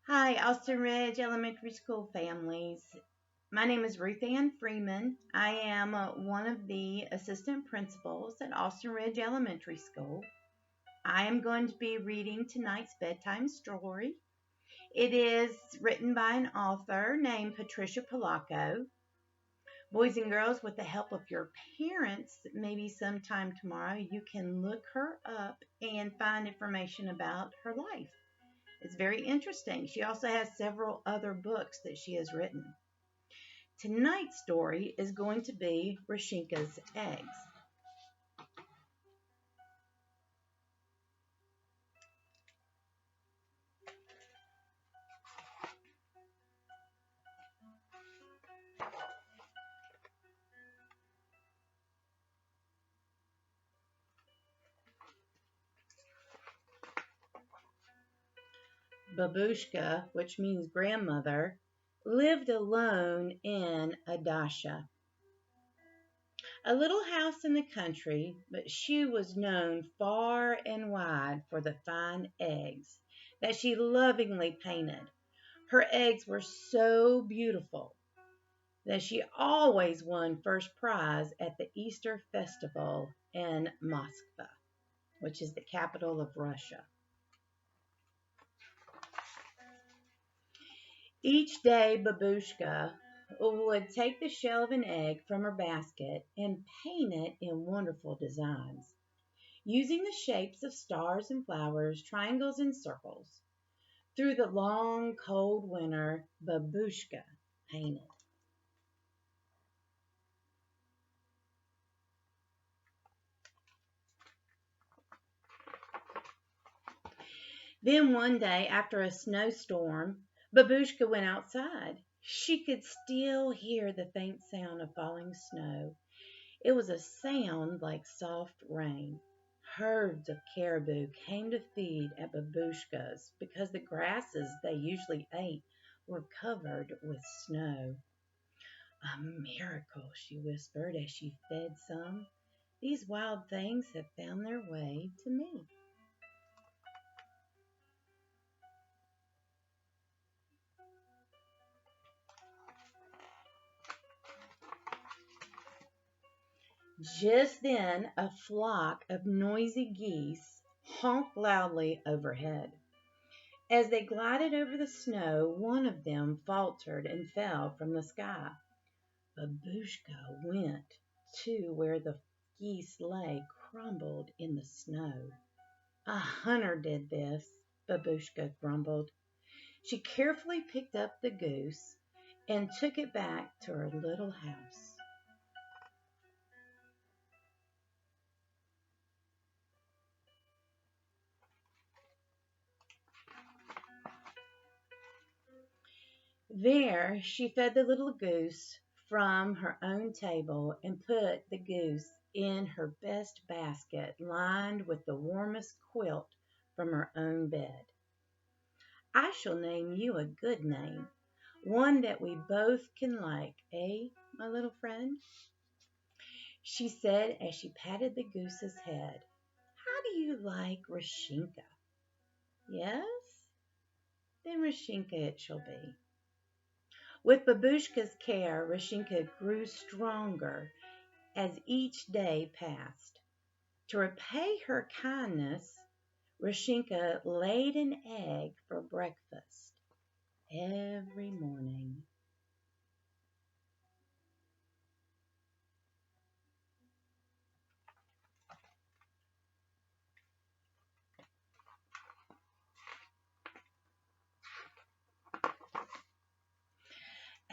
Hi, Austin Ridge Elementary School families. My name is Ruth Ann Freeman. I am one of the assistant principals at Austin Ridge Elementary School. I am going to be reading tonight's bedtime story. It is written by an author named Patricia Polacco. Boys and girls, with the help of your parents, maybe sometime tomorrow, you can look her up and find information about her life. It's very interesting. She also has several other books that she has written. Tonight's story is going to be Rashinka's eggs. Babushka, which means grandmother, lived alone in a dasha, a little house in the country, but she was known far and wide for the fine eggs that she lovingly painted. Her eggs were so beautiful that she always won first prize at the Easter festival in Moskva, which is the capital of Russia. Each day, Babushka would take the shell of an egg from her basket and paint it in wonderful designs, using the shapes of stars and flowers, triangles and circles. Through the long, cold winter, Babushka painted. Then one day, after a snowstorm, Babushka went outside. She could still hear the faint sound of falling snow. It was a sound like soft rain. Herds of caribou came to feed at Babushka's because the grasses they usually ate were covered with snow. A miracle, she whispered as she fed some. These wild things have found their way to me. Just then a flock of noisy geese honked loudly overhead. As they glided over the snow, one of them faltered and fell from the sky. Babushka went to where the geese lay crumbled in the snow. A hunter did this, Babushka grumbled. She carefully picked up the goose and took it back to her little house. There she fed the little goose from her own table and put the goose in her best basket lined with the warmest quilt from her own bed. I shall name you a good name, one that we both can like, eh, my little friend? She said as she patted the goose's head. How do you like Rashinka? Yes? Then Rashinka it shall be. With Babushka's care, Rashinka grew stronger as each day passed. To repay her kindness, Rashinka laid an egg for breakfast every morning.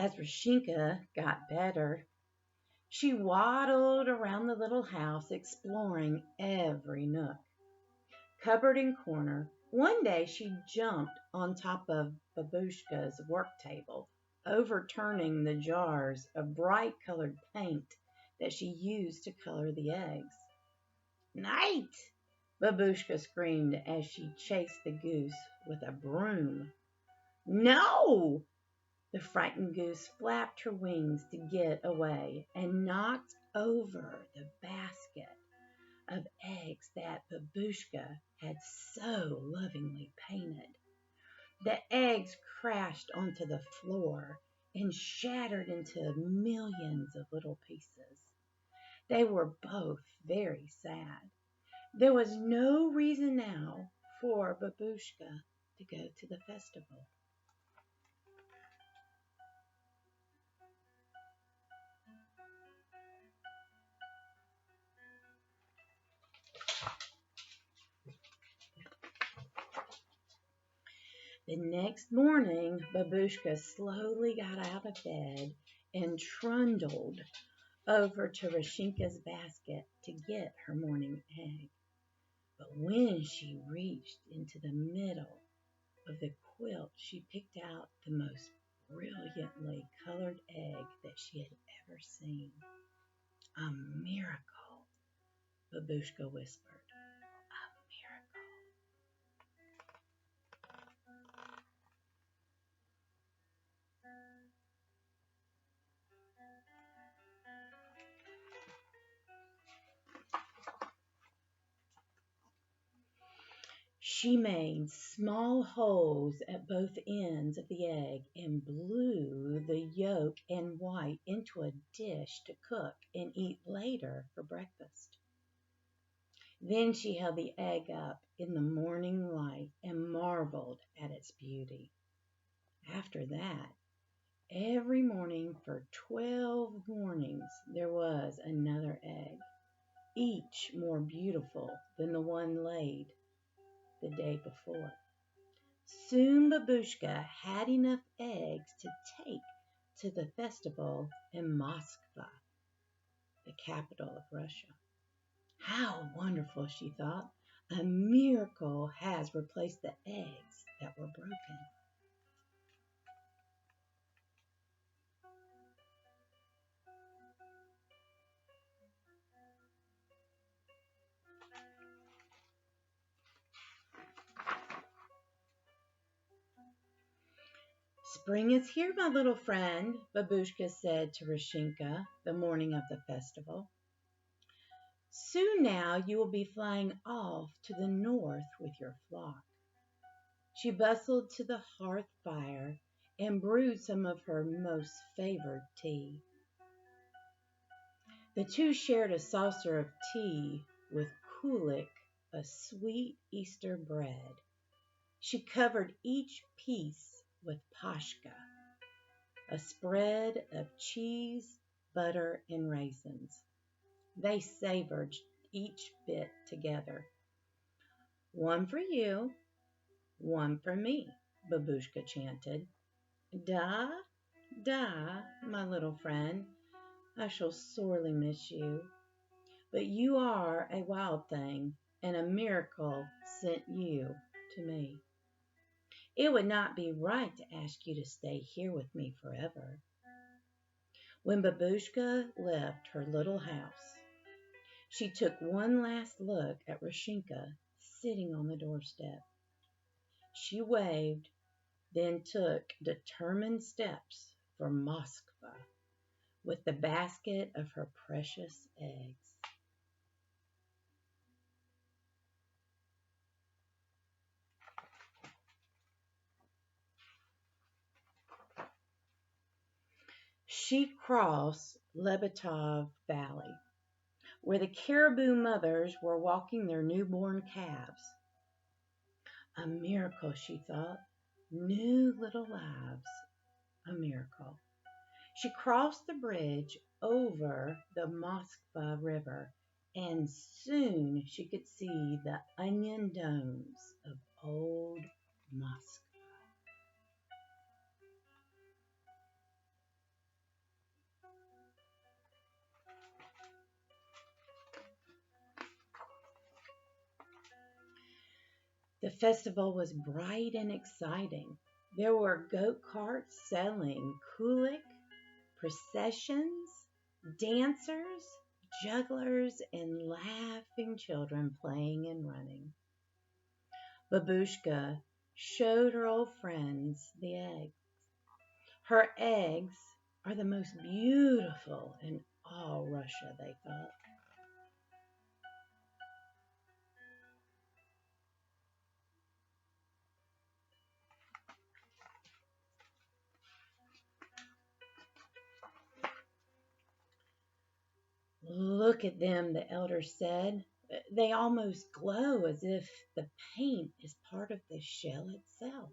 As Rashinka got better, she waddled around the little house, exploring every nook, cupboard, and corner. One day she jumped on top of Babushka's work table, overturning the jars of bright colored paint that she used to color the eggs. Night! Babushka screamed as she chased the goose with a broom. No! The frightened goose flapped her wings to get away and knocked over the basket of eggs that Babushka had so lovingly painted. The eggs crashed onto the floor and shattered into millions of little pieces. They were both very sad. There was no reason now for Babushka to go to the festival. The next morning, Babushka slowly got out of bed and trundled over to Rashinka's basket to get her morning egg. But when she reached into the middle of the quilt, she picked out the most brilliantly colored egg that she had ever seen. A miracle, Babushka whispered. A miracle. She made small holes at both ends of the egg and blew the yolk and white into a dish to cook and eat later for breakfast. Then she held the egg up in the morning light and marveled at its beauty. After that, every morning for 12 mornings there was another egg, each more beautiful than the one laid the day before. Soon Babushka had enough eggs to take to the festival in Moskva, the capital of Russia. How wonderful, she thought. A miracle has replaced the eggs that were broken. Spring is here, my little friend, Babushka said to Rashinka the morning of the festival. Soon now you will be flying off to the north with your flock. She bustled to the hearth fire and brewed some of her most favored tea. The two shared a saucer of tea with kulik, a sweet Easter bread. She covered each piece with pashka, a spread of cheese, butter, and raisins. They savored each bit together. One for you, one for me, Babushka chanted. Da, da, my little friend, I shall sorely miss you. But you are a wild thing, and a miracle sent you to me. It would not be right to ask you to stay here with me forever. When Babushka left her little house, she took one last look at Rashinka sitting on the doorstep. She waved, then took determined steps for Moskva with the basket of her precious eggs. She crossed Lebetov Valley, where the caribou mothers were walking their newborn calves. A miracle, she thought. New little lives. A miracle. She crossed the bridge over the Moskva River, and soon she could see the onion domes of old Moskva. The festival was bright and exciting. There were goat carts selling kulik, processions, dancers, jugglers, and laughing children playing and running. Babushka showed her old friends the eggs. Her eggs are the most beautiful in all Russia, they thought. Look at them, the elder said. They almost glow as if the paint is part of the shell itself.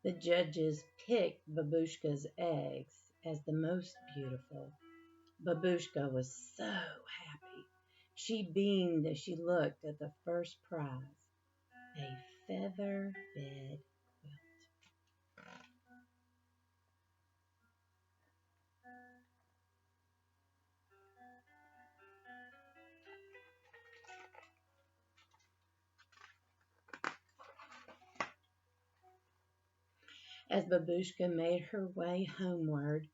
The judges picked Babushka's eggs as the most beautiful. Babushka was so happy. She beamed as she looked at the first prize, a feather bed quilt. As Babushka made her way homeward,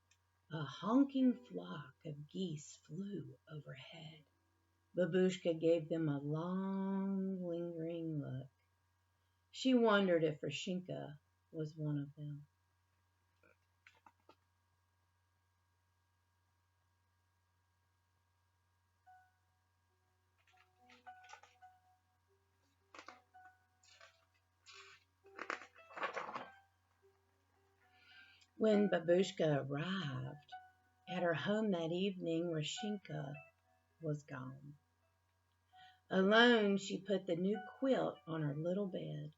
a honking flock of geese flew overhead. Babushka gave them a long, lingering look. She wondered if Rashinka was one of them. When Babushka arrived at her home that evening, Rashinka was gone. Alone, she put the new quilt on her little bed.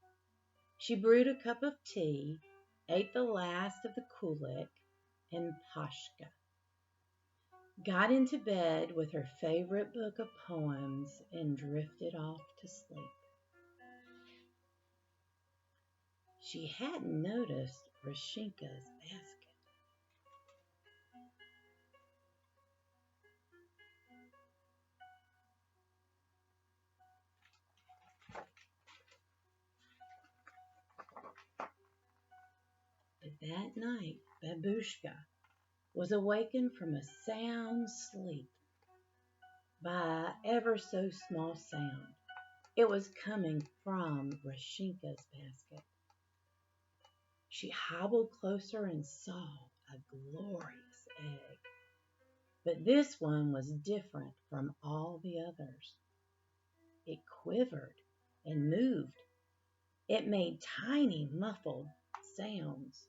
She brewed a cup of tea, ate the last of the kulik and pashka, got into bed with her favorite book of poems, and drifted off to sleep. She hadn't noticed Rashinka's basket. But that night, Babushka was awakened from a sound sleep by ever so small sound. It was coming from Rashinka's basket. She hobbled closer and saw a glorious egg. But this one was different from all the others. It quivered and moved. It made tiny muffled sounds.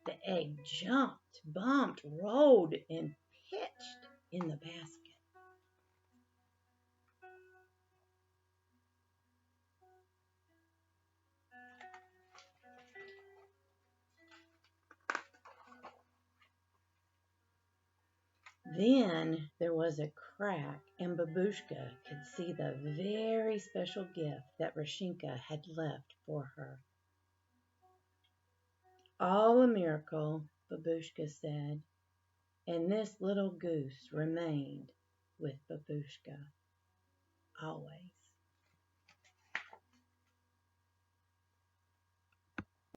The egg jumped, bumped, rolled, and pitched in the basket. Then there was a crack, and Babushka could see the very special gift that Rashinka had left for her. All a miracle, Babushka said, and this little goose remained with Babushka always.